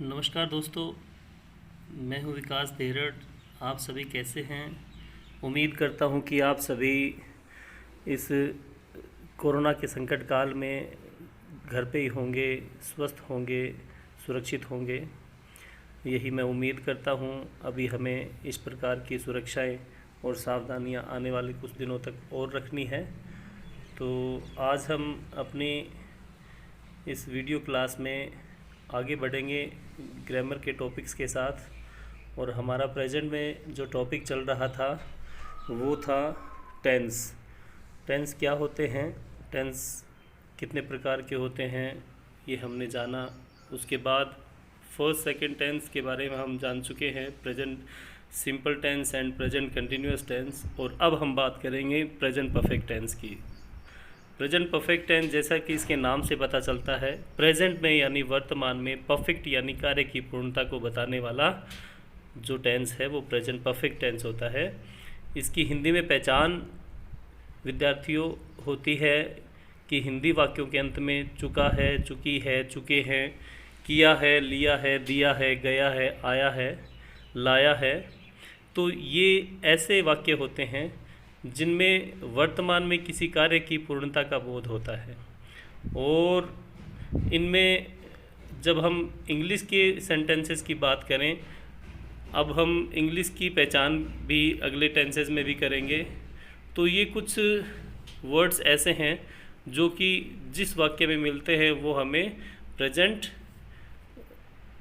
नमस्कार दोस्तों, मैं हूं विकास देरड़। आप सभी कैसे हैं? उम्मीद करता हूं कि आप सभी इस कोरोना के संकट काल में घर पे ही होंगे, स्वस्थ होंगे, सुरक्षित होंगे। यही मैं उम्मीद करता हूं। अभी हमें इस प्रकार की सुरक्षाएं और सावधानियां आने वाले कुछ दिनों तक और रखनी है। तो आज हम अपनी इस वीडियो क्लास में आगे बढ़ेंगे ग्रामर के टॉपिक्स के साथ। और हमारा प्रेजेंट में जो टॉपिक चल रहा था वो था टेंस। टेंस क्या होते हैं, टेंस कितने प्रकार के होते हैं, ये हमने जाना। उसके बाद फर्स्ट सेकंड टेंस के बारे में हम जान चुके हैं, present simple tense and present continuous tense. और अब हम बात करेंगे प्रेजेंट परफेक्ट टेंस की। प्रेजेंट परफेक्ट टेंस, जैसा कि इसके नाम से पता चलता है, प्रेजेंट में यानी वर्तमान में, परफेक्ट यानी कार्य की पूर्णता को बताने वाला जो टेंस है वो प्रेजेंट परफेक्ट टेंस होता है। इसकी हिंदी में पहचान विद्यार्थियों होती है कि हिंदी वाक्यों के अंत में चुका है, चुकी है, चुके हैं, किया है, लिया है, दिया है, गया है, आया है, लाया है। तो ये ऐसे वाक्य होते हैं जिनमें वर्तमान में किसी कार्य की पूर्णता का बोध होता है। और इनमें जब हम इंग्लिश के सेंटेंसेस की बात करें, अब हम इंग्लिश की पहचान भी अगले टेंसेस में भी करेंगे। तो ये कुछ वर्ड्स ऐसे हैं जो कि जिस वाक्य में मिलते हैं वो हमें प्रेजेंट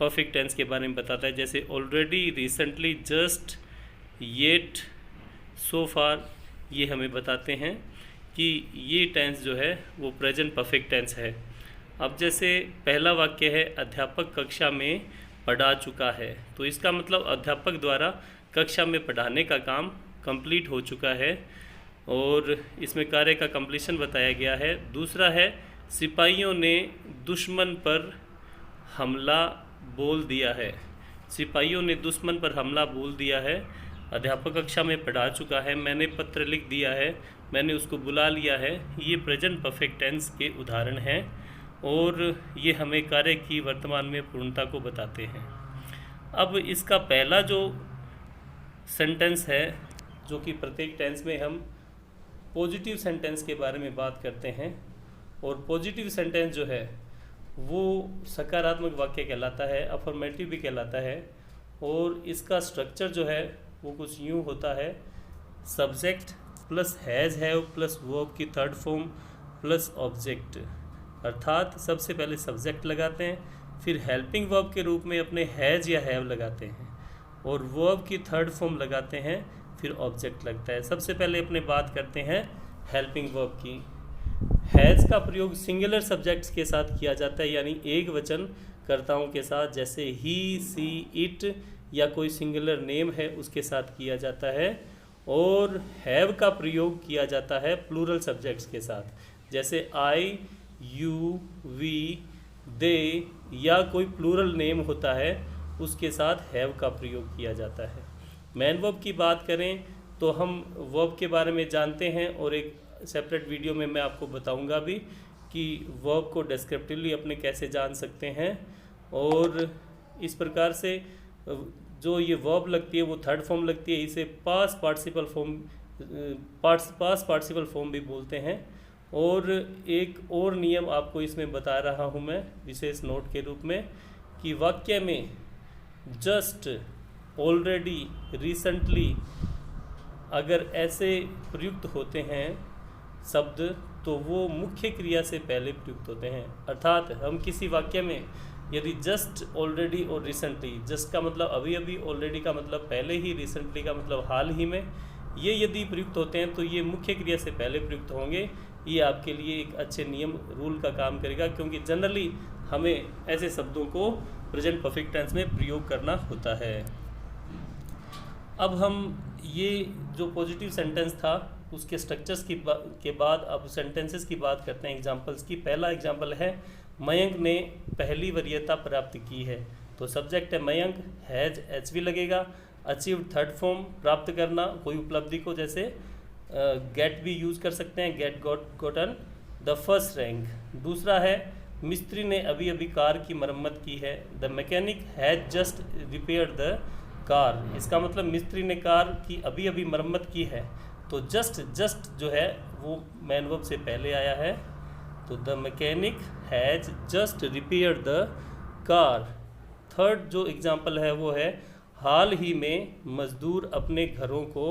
परफेक्ट टेंस के बारे में बताता है। जैसे ऑलरेडी, रिसेंटली, जस्ट, येट, सो फार, ये हमें बताते हैं कि ये टेंस जो है वो प्रेजेंट परफेक्ट टेंस है। अब जैसे पहला वाक्य है, अध्यापक कक्षा में पढ़ा चुका है, तो इसका मतलब अध्यापक द्वारा कक्षा में पढ़ाने का काम कंप्लीट हो चुका है और इसमें कार्य का कंप्लीशन बताया गया है। दूसरा है, सिपाहियों ने दुश्मन पर हमला बोल दिया है। सिपाहियों ने दुश्मन पर हमला बोल दिया है। अध्यापक कक्षा में पढ़ा चुका है, मैंने पत्र लिख दिया है, मैंने उसको बुला लिया है। ये प्रेजेंट परफेक्ट टेंस के उदाहरण हैं और ये हमें कार्य की वर्तमान में पूर्णता को बताते हैं। अब इसका पहला जो सेंटेंस है, जो कि प्रत्येक टेंस में हम पॉजिटिव सेंटेंस के बारे में बात करते हैं, और पॉजिटिव सेंटेंस जो है वो सकारात्मक वाक्य कहलाता है, अफर्मेटिव भी कहलाता है। और इसका स्ट्रक्चर जो है वो कुछ यूँ होता है, subject plus has have plus verb की थर्ड फॉर्म प्लस ऑब्जेक्ट। अर्थात सबसे पहले सब्जेक्ट लगाते हैं, फिर हेल्पिंग वर्ब के रूप में अपने हैज़ या हैव लगाते हैं, और वर्ब की थर्ड फॉर्म लगाते हैं, फिर ऑब्जेक्ट लगता है। सबसे पहले अपने बात करते हैं हेल्पिंग वर्ब की। हैज़ का प्रयोग सिंगुलर सब्जेक्ट्स के साथ किया जाता है, यानी एक वचन कर्ताओं के साथ, जैसे ही, सी, इट, या कोई सिंगुलर नेम है उसके साथ किया जाता है। और हैव का प्रयोग किया जाता है प्लूरल सब्जेक्ट्स के साथ, जैसे आई, यू, वी, दे, या कोई प्लूरल नेम होता है उसके साथ हैव का प्रयोग किया जाता है। मैन वर्ब की बात करें तो हम वर्ब के बारे में जानते हैं और एक सेपरेट वीडियो में मैं आपको बताऊंगा भी कि वर्ब को डिस्क्रिप्टिवली अपने कैसे जान सकते हैं। और इस प्रकार से जो ये वर्ब लगती है वो थर्ड फॉर्म लगती है, इसे पास्ट पार्टिसिपल फॉर्म भी बोलते हैं। और एक और नियम आपको इसमें बता रहा हूँ मैं विशेष नोट के रूप में, कि वाक्य में जस्ट, ऑलरेडी, रिसेंटली अगर ऐसे प्रयुक्त होते हैं शब्द तो वो मुख्य क्रिया से पहले प्रयुक्त होते हैं। अर्थात हम किसी वाक्य में यदि जस्ट, ऑलरेडी और रिसेंटली, जस्ट का मतलब अभी अभी, ऑलरेडी का मतलब पहले ही, रिसेंटली का मतलब हाल ही में, ये यदि प्रयुक्त होते हैं तो ये मुख्य क्रिया से पहले प्रयुक्त होंगे। ये आपके लिए एक अच्छे नियम, रूल का काम करेगा, क्योंकि जनरली हमें ऐसे शब्दों को प्रेजेंट परफेक्ट टेंस में प्रयोग करना होता है। अब हम ये जो पॉजिटिव सेंटेंस था उसके स्ट्रक्चर्स के बाद अब सेंटेंसेस की बात करते हैं, एग्जांपल्स की। पहला एग्जांपल है, मयंक ने पहली वरीयता प्राप्त की है। तो सब्जेक्ट है मयंक, हैज, एच भी लगेगा। अचीव थर्ड फॉर्म, प्राप्त करना कोई उपलब्धि को, जैसे गेट भी यूज़ कर सकते हैं, get, gotten the first rank. दूसरा है मिस्त्री ने अभी अभी कार की मरम्मत की है। The mechanic has just repair the car, इसका मतलब मिस्त्री ने कार की अभी अभी मरम्मत की है। तो जस्ट जो है वो मैन वर्ब से पहले आया है, तो the mechanic has just repair the car. Third जो एग्जाम्पल है वो है हाल ही में मज़दूर अपने घरों को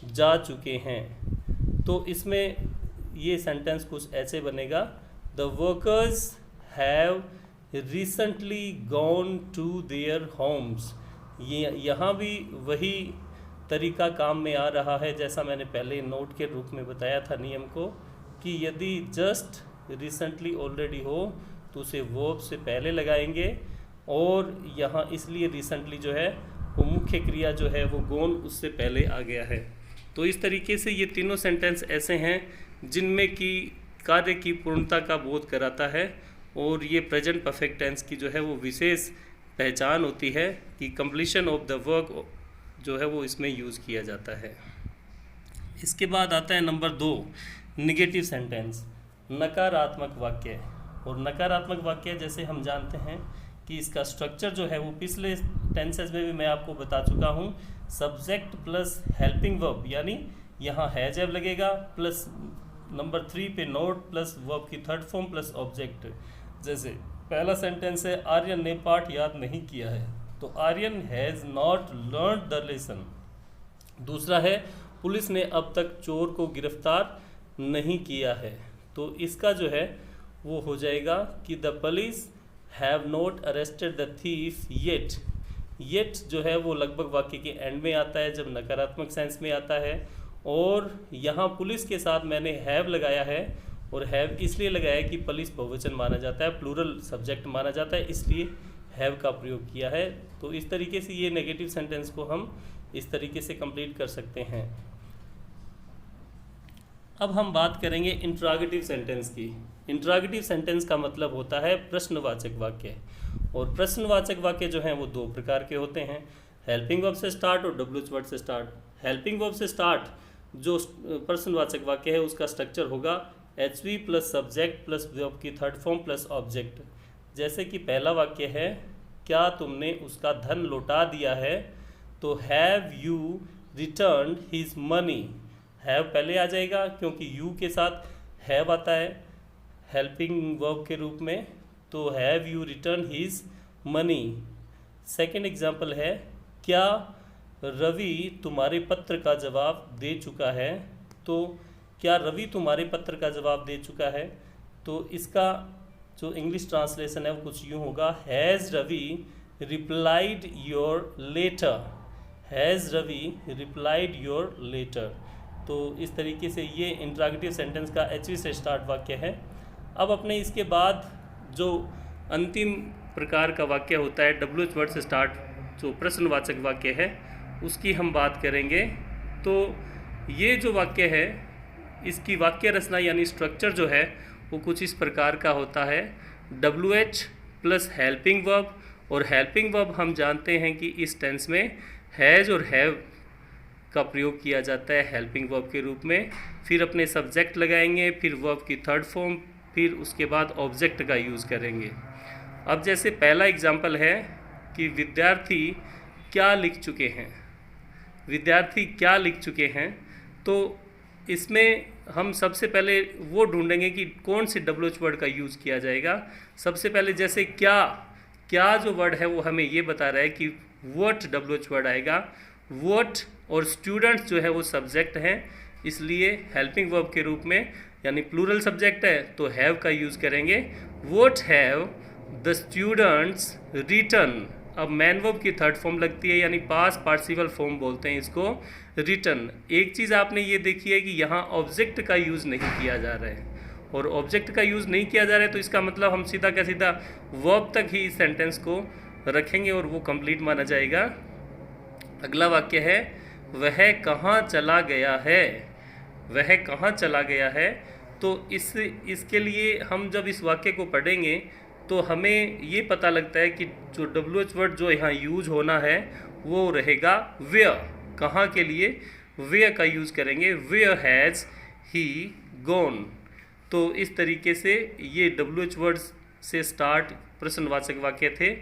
जा चुके हैं। तो इसमें ये सेंटेंस कुछ ऐसे बनेगा, the workers have recently gone to their homes. ये यहाँ भी वही तरीका काम में आ रहा है जैसा मैंने पहले नोट के रूप में बताया था नियम को, कि यदि जस्ट रिसेंटली ऑलरेडी हो तो उसे वर्ब से पहले लगाएंगे, और यहाँ इसलिए रिसेंटली जो है वो मुख्य क्रिया जो है वो गॉन उससे पहले आ गया है। तो इस तरीके से ये तीनों सेंटेंस ऐसे हैं जिनमें कि कार्य की पूर्णता का बोध कराता है, और ये प्रेजेंट परफेक्ट टेंस की जो है वो विशेष पहचान होती है कि कंप्लीशन ऑफ द वर्क जो है वो इसमें यूज़ किया जाता है। इसके बाद आता है नंबर 2, निगेटिव सेंटेंस, नकारात्मक वाक्य। और नकारात्मक वाक्य जैसे हम जानते हैं कि इसका स्ट्रक्चर जो है वो पिछले टेंसेस में भी मैं आपको बता चुका हूँ, सब्जेक्ट प्लस हेल्पिंग वर्ब, यानी यहाँ हैज हैव लगेगा प्लस नंबर 3 पे नोट प्लस वर्ब की थर्ड फॉर्म प्लस ऑब्जेक्ट। जैसे पहला सेंटेंस है आर्यन ने पाठ याद नहीं किया है, तो Aryan has not learn the lesson. दूसरा है पुलिस ने अब तक चोर को गिरफ्तार नहीं किया है, तो इसका जो है वो हो जाएगा कि the police have not arrested the thief yet. Yet जो है वो लगभग वाक्य के एंड में आता है जब नकारात्मक सेंस में आता है, और यहाँ पुलिस के साथ मैंने हैव लगाया है, और हैव इसलिए लगाया कि पुलिस बहुवचन माना जाता है, प्लूरल सब्जेक्ट माना जाता है, इसलिए हैव का प्रयोग किया है। तो इस तरीके से ये नेगेटिव सेंटेंस को हम इस तरीके से कंप्लीट कर सकते हैं। अब हम बात करेंगे इंट्रोगेटिव सेंटेंस की। इंट्रोगेटिव सेंटेंस का मतलब होता है प्रश्नवाचक वाक्य, और प्रश्नवाचक वाक्य जो हैं वो 2 प्रकार के होते हैं, हेल्पिंग वर्ब से स्टार्ट और डब्ल्यूएच वर्ड से स्टार्ट। हेल्पिंग वर्ब से स्टार्ट जो प्रश्नवाचक वाक्य है उसका स्ट्रक्चर होगा HV plus subject plus verb की थर्ड फॉर्म प्लस ऑब्जेक्ट। जैसे कि पहला वाक्य है क्या तुमने उसका धन लौटा दिया है, तो have you returned his money. Have पहले आ जाएगा क्योंकि यू के साथ हैव आता है हेल्पिंग वर्ब के रूप में, तो have you return his money. Second example है क्या रवि तुम्हारे पत्र का जवाब दे चुका है, तो क्या रवि तुम्हारे पत्र का जवाब दे चुका है, तो इसका जो इंग्लिश ट्रांसलेशन है वो कुछ यूँ होगा, has Ravi replied your letter. Has Ravi replied your letter. तो इस तरीके से ये इंट्रोगेटिव सेंटेंस का एचवी से स्टार्ट वाक्य है। अब अपने इसके बाद जो अंतिम प्रकार का वाक्य होता है डब्ल्यूएच वर्ड से स्टार्ट जो प्रश्नवाचक वाक्य है उसकी हम बात करेंगे। तो ये जो वाक्य है इसकी वाक्य रचना यानी स्ट्रक्चर जो है वो कुछ इस प्रकार का होता है, WH प्लस हेल्पिंग वर्ब, और हेल्पिंग वर्ब हम जानते हैं कि इस टेंस में हैज़ और हैव का प्रयोग किया जाता है हेल्पिंग वर्ब के रूप में। फिर अपने सब्जेक्ट लगाएंगे, फिर वर्ब की थर्ड फॉर्म, फिर उसके बाद ऑब्जेक्ट का यूज़ करेंगे। अब जैसे पहला एग्जाम्पल है कि विद्यार्थी क्या लिख चुके हैं, विद्यार्थी क्या लिख चुके हैं, तो इसमें हम सबसे पहले वो ढूंढेंगे कि कौन से WH वर्ड का यूज़ किया जाएगा। सबसे पहले जैसे क्या जो वर्ड है वो हमें ये बता रहा है कि व्हाट WH वर्ड आएगा, व्हाट, और स्टूडेंट्स जो है वो सब्जेक्ट हैं, इसलिए हेल्पिंग वर्ब के रूप में यानी प्लूरल सब्जेक्ट है तो हैव का यूज़ करेंगे। What have the students written. अब मैन वर्ब की थर्ड फॉर्म लगती है यानी पास्ट पार्टिसिपल फॉर्म बोलते हैं इसको, रिटन। एक चीज़ आपने ये देखी है कि यहाँ ऑब्जेक्ट का यूज़ नहीं किया जा रहा है, और ऑब्जेक्ट का यूज़ नहीं किया जा रहा है तो इसका मतलब हम सीधा का सीधा वर्ब तक ही इस सेंटेंस को रखेंगे और वो कंप्लीट माना जाएगा। अगला वाक्य है वह कहाँ चला गया है, वह कहाँ चला गया है। तो इसके लिए हम जब इस वाक्य को पढ़ेंगे तो हमें ये पता लगता है कि जो WH वर्ड जो यहाँ यूज होना है वो रहेगा वेयर। कहाँ के लिए वेयर का यूज़ करेंगे, वेयर हैज़ ही गॉन। तो इस तरीके से ये WH वर्ड्स से स्टार्ट प्रश्नवाचक वाक्य थे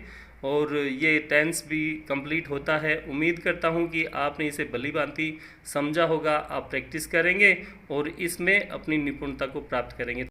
और ये टेंस भी कंप्लीट होता है। उम्मीद करता हूँ कि आपने इसे भली-भांति समझा होगा। आप प्रैक्टिस करेंगे और इसमें अपनी निपुणता को प्राप्त करेंगे।